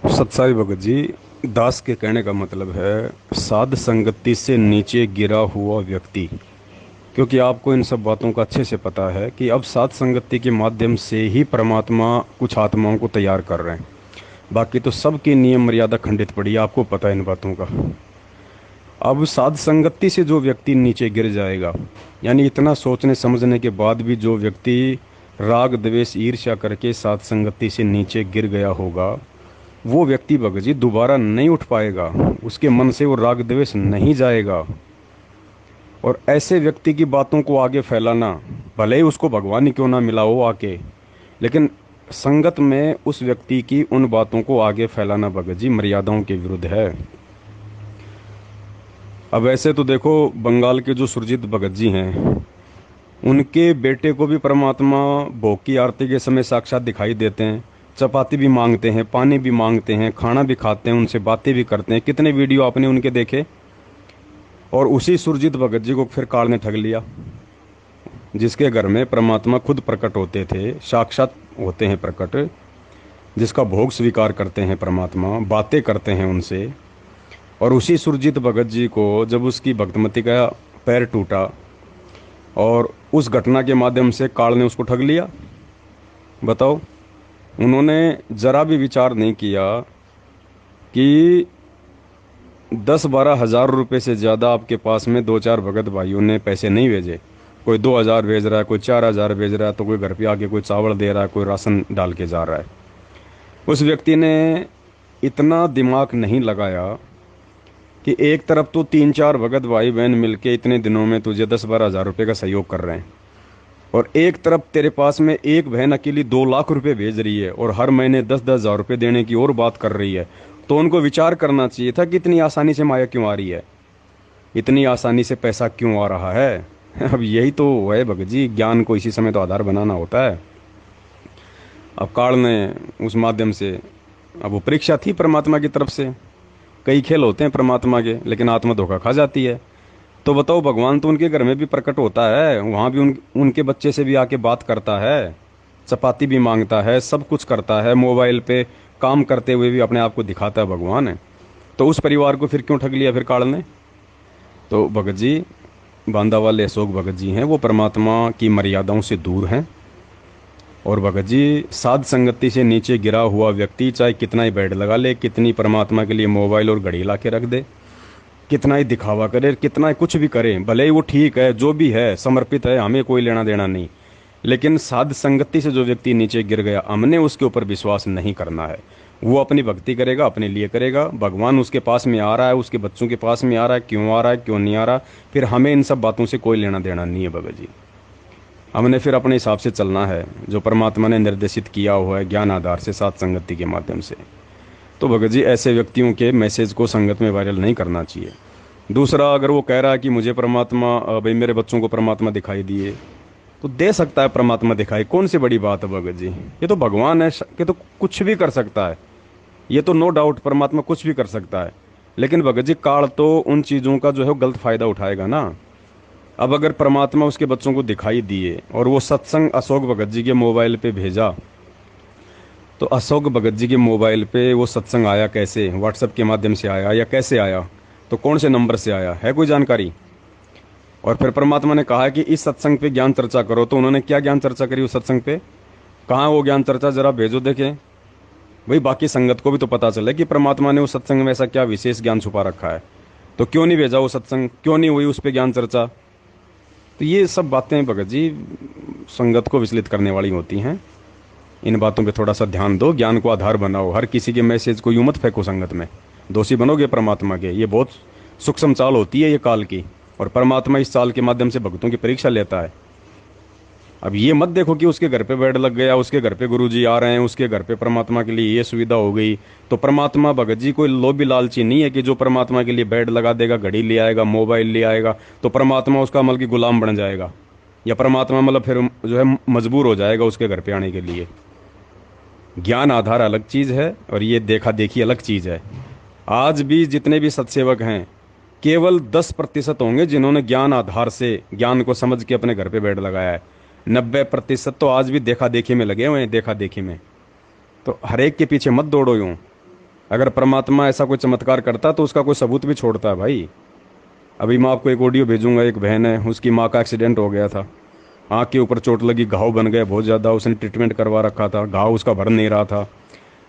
सत्साई भगत जी, दास के कहने का मतलब है साध संगति से नीचे गिरा हुआ व्यक्ति। क्योंकि आपको इन सब बातों का अच्छे से पता है कि अब साध संगति के माध्यम से ही परमात्मा कुछ आत्माओं को तैयार कर रहे हैं। बाकी तो सबकी नियम मर्यादा खंडित पड़ी है, आपको पता है इन बातों का। अब साध संगति से जो व्यक्ति नीचे गिर जाएगा, यानी इतना सोचने समझने के बाद भी जो व्यक्ति राग द्वेष ईर्ष्या करके साध संगति से नीचे गिर गया होगा, वो व्यक्ति भगत जी दोबारा नहीं उठ पाएगा। उसके मन से वो राग द्वेष नहीं जाएगा। और ऐसे व्यक्ति की बातों को आगे फैलाना, भले ही उसको भगवान ही क्यों ना मिला हो आके, लेकिन संगत में उस व्यक्ति की उन बातों को आगे फैलाना भगत जी मर्यादाओं के विरुद्ध है। अब ऐसे तो देखो, बंगाल के जो सुरजीत भगत जी हैं, उनके बेटे को भी परमात्मा भोग की आरती के समय साक्षात दिखाई देते हैं। चपाती भी मांगते हैं, पानी भी मांगते हैं, खाना भी खाते हैं, उनसे बातें भी करते हैं। कितने वीडियो आपने उनके देखे। और उसी सुरजीत भगत जी को फिर काल ने ठग लिया, जिसके घर में परमात्मा खुद प्रकट होते थे, साक्षात होते हैं प्रकट, जिसका भोग स्वीकार करते हैं परमात्मा, बातें करते हैं उनसे। और उसी सुरजीत भगत जी को जब उसकी भक्तमती का पैर टूटा और उस घटना के माध्यम से काल ने उसको ठग लिया। बताओ, उन्होंने जरा भी विचार नहीं किया कि 10-12 हज़ार रुपये से ज़्यादा आपके पास में दो चार भगत भाइयों ने पैसे नहीं भेजे। कोई 2 हज़ार भेज रहा है, कोई 4 हज़ार भेज रहा है, तो कोई घर पे आके कोई चावल दे रहा है, कोई राशन डाल के जा रहा है। उस व्यक्ति ने इतना दिमाग नहीं लगाया कि एक तरफ तो 3-4 भगत भाई बहन मिलके इतने दिनों में तुझे 10-12 हज़ार रुपये का सहयोग कर रहे हैं, और एक तरफ तेरे पास में एक बहन अकेली 2 लाख रुपए भेज रही है और हर महीने 10-10 हज़ार रुपये देने की और बात कर रही है। तो उनको विचार करना चाहिए था कि इतनी आसानी से माया क्यों आ रही है, इतनी आसानी से पैसा क्यों आ रहा है। अब यही तो है भगत जी, ज्ञान को इसी समय तो आधार बनाना होता है। अब काल ने उस माध्यम से, अब वो परीक्षा थी परमात्मा की तरफ से। कई खेल होते हैं परमात्मा के, लेकिन आत्मा धोखा खा जाती है। तो बताओ, भगवान तो उनके घर में भी प्रकट होता है, वहाँ भी उनके बच्चे से भी आके बात करता है, चपाती भी मांगता है, सब कुछ करता है, मोबाइल पे काम करते हुए भी अपने आप को दिखाता है भगवान है। तो उस परिवार को फिर क्यों ठग लिया फिर काल ने। तो भगत जी, बांदा वाले अशोक भगत जी हैं, वो परमात्मा की मर्यादाओं से दूर हैं। और भगत जी, साध संगति से नीचे गिरा हुआ व्यक्ति चाहे कितना ही बेड लगा ले, कितनी परमात्मा के लिए मोबाइल और घड़ी ला के रख दे, कितना ही दिखावा करे, कितना ही कुछ भी करे, भले ही वो ठीक है, जो भी है समर्पित है, हमें कोई लेना देना नहीं, लेकिन साध संगति से जो व्यक्ति नीचे गिर गया, हमने उसके ऊपर विश्वास नहीं करना है। वो अपनी भक्ति करेगा, अपने लिए करेगा, भगवान उसके पास में आ रहा है, उसके बच्चों के पास में आ रहा है, क्यों आ रहा है क्यों नहीं आ रहा, फिर हमें इन सब बातों से कोई लेना देना नहीं है भगत जी। हमने फिर अपने हिसाब से चलना है, जो परमात्मा ने निर्देशित किया हुआ है ज्ञान आधार से, साध संगति के माध्यम से। तो भगत जी, ऐसे व्यक्तियों के मैसेज को संगत में वायरल नहीं करना चाहिए। दूसरा, अगर वो कह रहा है कि मुझे परमात्मा, भाई मेरे बच्चों को परमात्मा दिखाई दिए, तो दे सकता है परमात्मा दिखाई, कौन सी बड़ी बात है भगत जी। ये तो भगवान है कि तो कुछ भी कर सकता है, ये तो नो डाउट परमात्मा कुछ भी कर सकता है। लेकिन भगत जी, काल तो उन चीज़ों का जो है वो गलत फायदा उठाएगा ना। अब अगर परमात्मा उसके बच्चों को दिखाई दिए और वो सत्संग अशोक भगत जी के मोबाइल पे भेजा, तो अशोक भगत जी के मोबाइल पे वो सत्संग आया कैसे, व्हाट्सएप के माध्यम से आया या कैसे आया, तो कौन से नंबर से आया, है कोई जानकारी। और फिर परमात्मा ने कहा कि इस सत्संग पे ज्ञान चर्चा करो, तो उन्होंने क्या ज्ञान चर्चा करी उस सत्संग पे, कहाँ वो ज्ञान चर्चा, जरा भेजो देखें। भाई बाकी संगत को भी तो पता चले कि परमात्मा ने उस सत्संग में ऐसा क्या विशेष ज्ञान छुपा रखा है। तो क्यों नहीं भेजा वो सत्संग, क्यों नहीं हुई उस पर ज्ञान चर्चा। तो ये सब बातें भगत जी संगत को विचलित करने वाली होती हैं। इन बातों पे थोड़ा सा ध्यान दो, ज्ञान को आधार बनाओ, हर किसी के मैसेज को यूं मत फेंको संगत में, दोषी बनोगे परमात्मा के। ये बहुत सूक्ष्म चाल होती है ये काल की, और परमात्मा इस चाल के माध्यम से भक्तों की परीक्षा लेता है। अब ये मत देखो कि उसके घर पे बेड लग गया, उसके घर पे गुरुजी आ रहे हैं, उसके घर पे परमात्मा के लिए ये सुविधा हो गई, तो परमात्मा भगत जी कोई लोभी लालची नहीं है कि जो परमात्मा के लिए बेड लगा देगा, घड़ी ले आएगा, मोबाइल ले आएगा, तो परमात्मा उसका मतलब की गुलाम बन जाएगा, या परमात्मा मतलब फिर जो है मजबूर हो जाएगा उसके घर पे आने के लिए। ज्ञान आधार अलग चीज़ है और ये देखा देखी अलग चीज़ है। आज भी जितने भी सत्सेवक हैं, केवल 10% होंगे जिन्होंने ज्ञान आधार से ज्ञान को समझ के अपने घर पे बेड लगाया है। 90% तो आज भी देखा देखी में लगे हुए हैं, देखा देखी में। तो हर एक के पीछे मत दौड़ो यूं। अगर परमात्मा ऐसा कोई चमत्कार करता तो उसका कोई सबूत भी छोड़ता है भाई। अभी मैं आपको एक ऑडियो भेजूंगा, एक बहन है, उसकी माँ का एक्सीडेंट हो गया था, आँख के ऊपर चोट लगी, घाव बन गए बहुत ज़्यादा, उसने ट्रीटमेंट करवा रखा था, घाव उसका भर नहीं रहा था,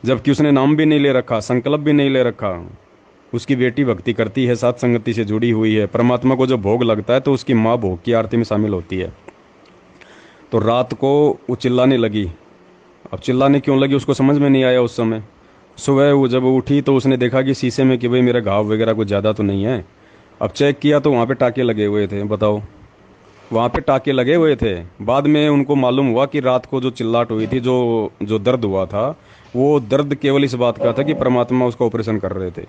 जबकि उसने नाम भी नहीं ले रखा, संकल्प भी नहीं ले रखा। उसकी बेटी भक्ति करती है, सात संगति से जुड़ी हुई है, परमात्मा को जब भोग लगता है तो उसकी माँ भोग की आरती में शामिल होती है। तो रात को वो चिल्लाने लगी। अब चिल्लाने क्यों लगी उसको समझ में नहीं आया उस समय। सुबह वो जब उठी तो उसने देखा कि शीशे में कि भाई मेरा घाव वगैरह कुछ ज़्यादा तो नहीं है। अब चेक किया तो वहाँ पे टाके लगे हुए थे, बताओ, वहाँ पे टाके लगे हुए थे। बाद में उनको मालूम हुआ कि रात को जो चिल्लाट हुई थी, जो जो दर्द हुआ था, वो दर्द केवल इस बात का था कि परमात्मा उसका ऑपरेशन कर रहे थे।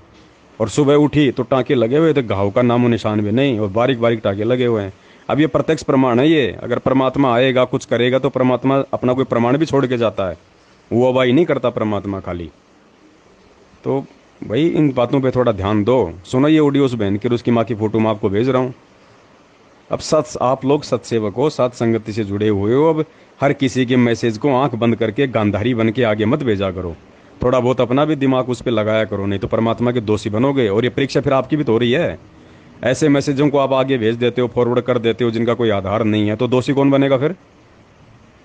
और सुबह उठी तो टाके लगे हुए थे, घाव का नामो निशान भी नहीं, और बारीक बारीक टाके लगे हुए हैं। अब ये प्रत्यक्ष प्रमाण है। ये अगर परमात्मा आएगा कुछ करेगा तो परमात्मा अपना कोई प्रमाण भी छोड़ के जाता है, वो अवाई नहीं करता परमात्मा खाली। तो भाई इन बातों पे थोड़ा ध्यान दो। सुनो ये ऑडियो उस बहन की और उसकी माँ की फोटो मैं आपको भेज रहा हूँ। अब सत आप लोग सत्सेवक हो, सात संगति से जुड़े हुए हो, अब हर किसी के मैसेज को आंख बंद करके गांधारी बन के आगे मत भेजा करो। थोड़ा बहुत अपना भी दिमाग उस पर लगाया करो, नहीं तो परमात्मा के दोषी बनोगे और ये परीक्षा फिर आपकी भी तो हो रही है। ऐसे मैसेजों को आप आगे भेज देते हो, फॉरवर्ड कर देते हो, जिनका कोई आधार नहीं है, तो दोषी कौन बनेगा फिर।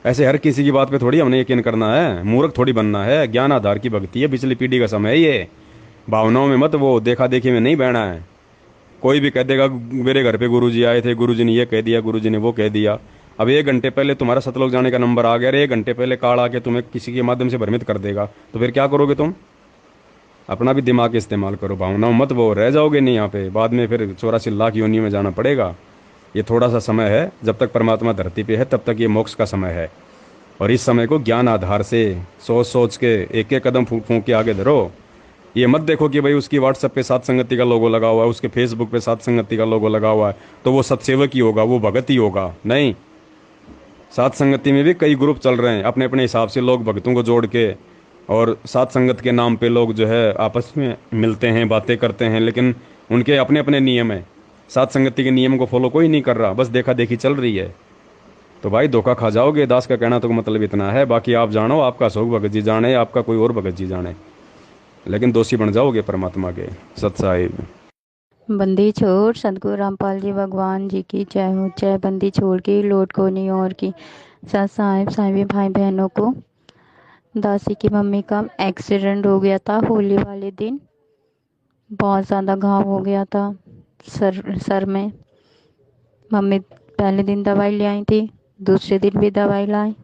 ऐसे हर किसी की बात पे थोड़ी हमने यकीन करना है, मूर्ख थोड़ी बनना है। ज्ञान आधार की भक्ति है, पिछली पीढ़ी का समय है ये। भावनाओं में मत, वो देखा देखी में नहीं बहना है। कोई भी कह देगा मेरे घर पे गुरुजी आए थे, गुरुजी ने ये कह दिया, गुरुजी ने वो कह दिया। अब 1 घंटे पहले तुम्हारा सतलोक जाने का नंबर आ गया, और 1 घंटे पहले कार्ड आके तुम्हें किसी के माध्यम से भ्रमित कर देगा, तो फिर क्या करोगे तुम। अपना भी दिमाग इस्तेमाल करो, भावनाओं मत, वो रह जाओगे नहीं यहाँ पे, बाद में फिर 84 लाख योनियों में जाना पड़ेगा। ये थोड़ा सा समय है, जब तक परमात्मा धरती पे है तब तक ये मोक्ष का समय है। और इस समय को ज्ञान आधार से सोच सोच के एक एक कदम फूंक फूंक के आगे धरो। ये मत देखो कि भाई उसकी व्हाट्सएप पे सात संगति का लोगो लगा हुआ है, उसके फेसबुक पे सात संगति का लोगो लगा हुआ है, तो वो सत्सेवक ही होगा, वो भगत ही होगा। नहीं, सात संगति में भी कई ग्रुप चल रहे हैं अपने अपने हिसाब से, लोग भक्तों को जोड़ के, और सात संगत के नाम पे लोग जो है आपस में मिलते हैं, बातें करते हैं, लेकिन उनके अपने अपने नियम हैं। सात संगति के नियम को फॉलो कोई नहीं कर रहा, बस देखा देखी चल रही है। तो भाई धोखा खा जाओगे। दास का कहना तो मतलब इतना है, बाकी आप जानो, आपका अशोक भगत जी जाने, आपका कोई और भगत जी जाने, लेकिन दोषी बन जाओगे परमात्मा के। सत साहिब। बंदी छोड़ सतगुरु रामपाल जी भगवान जी की जय हो जय। बंदी छोड़ की लोट को नहीं और की। सत साहिब साहिबी भाई बहनों को, दासी की मम्मी का एक्सीडेंट हो गया था होली वाले दिन। बहुत ज़्यादा घाव हो गया था सर में। मम्मी पहले दिन दवाई ले आई थी, दूसरे दिन भी दवाई लाई,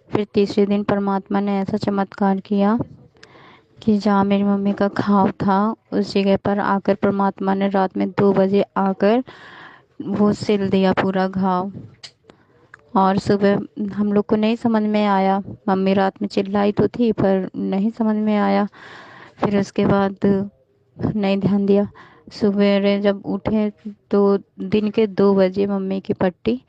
फिर तीसरे दिन परमात्मा ने ऐसा चमत्कार किया कि जहाँ मेरी मम्मी का घाव था उस जगह पर आकर परमात्मा ने रात में 2 बजे आकर वो सिल दिया पूरा घाव। और सुबह हम लोग को नहीं समझ में आया, मम्मी रात में चिल्लाई तो थी पर नहीं समझ में आया। फिर उसके बाद नहीं ध्यान दिया। सवेरे जब उठे तो दिन के 2 बजे मम्मी की पट्टी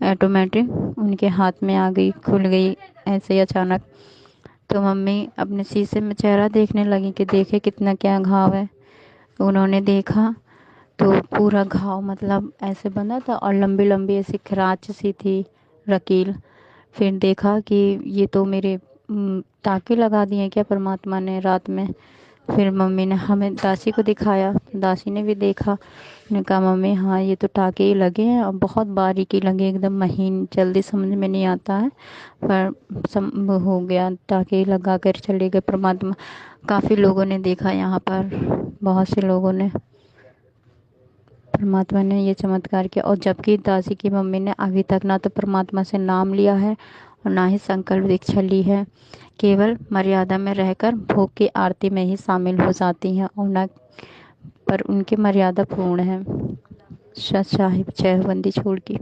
ऑटोमेटिक उनके हाथ में आ गई, खुल गई ऐसे ही अचानक। तो मम्मी अपने शीशे में चेहरा देखने लगी कि देखे कितना क्या घाव है। उन्होंने देखा तो पूरा घाव मतलब ऐसे बना था और लंबी लंबी ऐसी खराच सी थी, रकील। फिर देखा कि ये तो मेरे टाँके लगा दिए क्या परमात्मा ने रात में। फिर मम्मी ने हमें दासी को दिखाया, दासी ने भी देखा, ने कहा मम्मी हाँ ये तो टाँके ही लगे हैं और बहुत बारीकी लगे, एकदम महीन, जल्दी समझ में नहीं आता है पर हो गया, टाँके ही लगा कर चले गए परमात्मा। काफ़ी लोगों ने देखा यहाँ पर, बहुत से लोगों ने, परमात्मा ने ये चमत्कार किया। और जबकि दासी की मम्मी ने अभी तक ना तो परमात्मा से नाम लिया है और ना ही संकल्प दीक्षा ली है, केवल मर्यादा में रहकर भोग की आरती में ही शामिल हो जाती हैं और ना, पर उनकी मर्यादा पूर्ण है। सत साहिब जय हो बंदी छोड़ की।